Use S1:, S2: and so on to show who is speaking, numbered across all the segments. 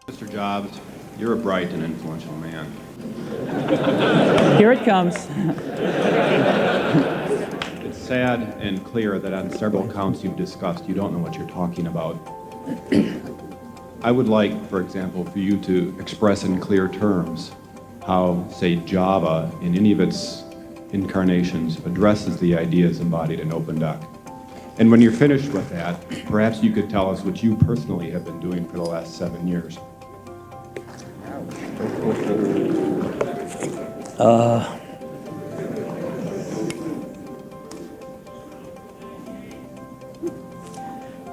S1: Mr. Jobs, you're a bright and influential man.
S2: Here it comes.
S1: It's sad and clear that on several counts you've discussed, you don't know what you're talking about. I would like, for example, for you to express in clear terms how, say, Java, in any of its incarnations, addresses the ideas embodied in OpenDoc. And when you're finished with that, perhaps you could tell us what you personally have been doing for the last 7 years.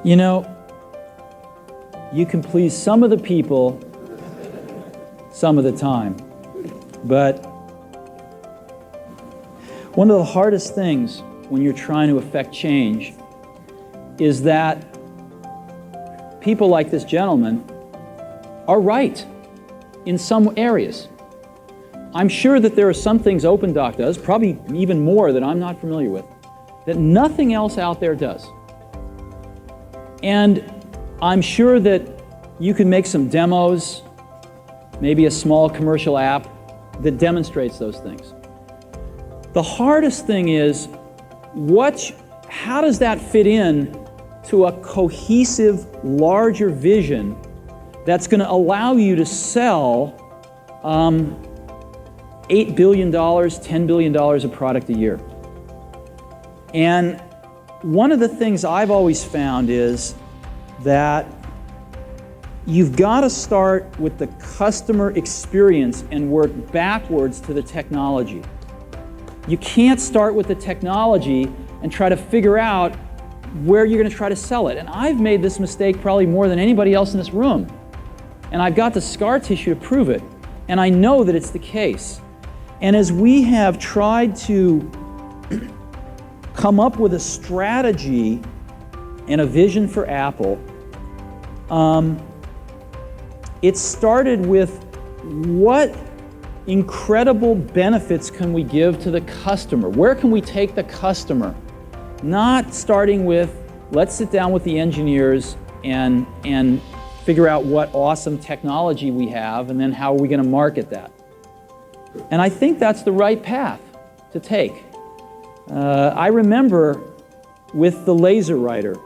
S2: You know, you can please some of the people some of the time, but one of the hardest things when you're trying to affect change is that people like this gentleman are right in some areas. I'm sure that there are some things OpenDoc does, probably even more that I'm not familiar with, that nothing else out there does. And I'm sure that you can make some demos, maybe a small commercial app that demonstrates those things. The hardest thing is, how does that fit in to a cohesive, larger vision that's going to allow you to sell $8 billion, $10 billion of product a year? And one of the things I've always found is that you've got to start with the customer experience and work backwards to the technology. You can't start with the technology and try to figure out where you're going to try to sell it. And I've made this mistake probably more than anybody else in this room. And I've got the scar tissue to prove it. And I know that it's the case. And as we have tried to come up with a strategy and a vision for Apple, it started with what incredible benefits can we give to the customer? Where can we take the customer? Not starting with, let's sit down with the engineers and figure out what awesome technology we have, and then how are we going to market that? And I think that's the right path to take. I remember with the laser writer,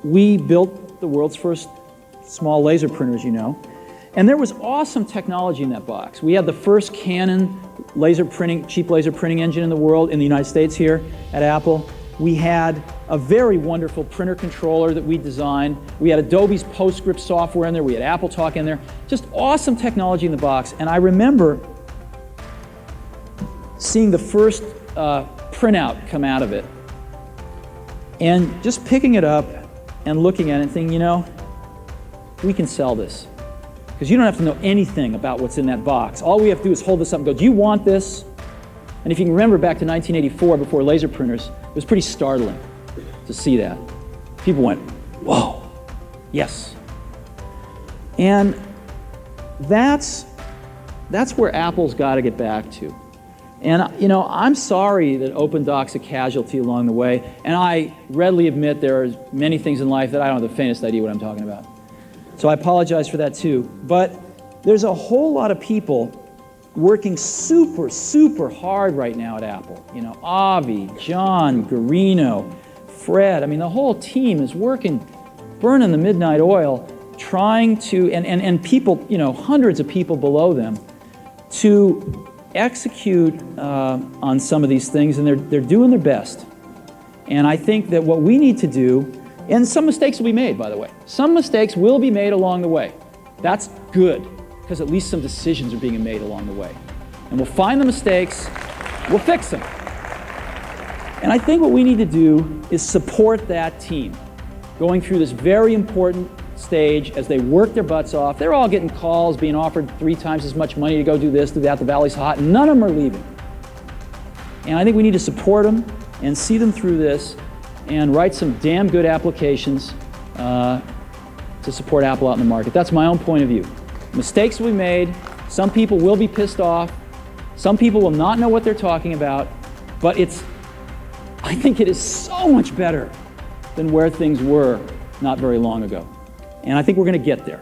S2: we built the world's first small laser printers, you know, and there was awesome technology in that box. We had the first Canon cheap laser printing engine in the world, in the United States here at Apple. We had a very wonderful printer controller that we designed. We had Adobe's PostScript software in there. We had Apple Talk in there. Just awesome technology in the box. And I remember seeing the first printout come out of it and just picking it up and looking at it and thinking, you know, we can sell this. Because you don't have to know anything about what's in that box. All we have to do is hold this up and go, do you want this? And if you can remember back to 1984, before laser printers, it was pretty startling to see that. People went, whoa, yes. And that's where Apple's got to get back to. And you know, I'm sorry that OpenDoc's a casualty along the way, and I readily admit there are many things in life that I don't have the faintest idea what I'm talking about. So I apologize for that too. But there's a whole lot of people working super, super hard right now at Apple. You know, Avi, John, Garino, Fred, I mean, the whole team is working, burning the midnight oil, trying to, and people, you know, hundreds of people below them, to execute on some of these things, and they're doing their best. And I think that what we need to do, and some mistakes will be made, by the way. Some mistakes will be made along the way. That's good, because at least some decisions are being made along the way. And we'll find the mistakes, we'll fix them. And I think what we need to do is support that team going through this very important stage as they work their butts off. They're all getting calls, being offered 3 times as much money to go do this, do that, the valley's hot, and none of them are leaving. And I think we need to support them and see them through this and write some damn good applications to support Apple out in the market. That's my own point of view. Mistakes will be made. Some people will be pissed off. Some people will not know what they're talking about. But I think it is so much better than where things were not very long ago. And I think we're going to get there.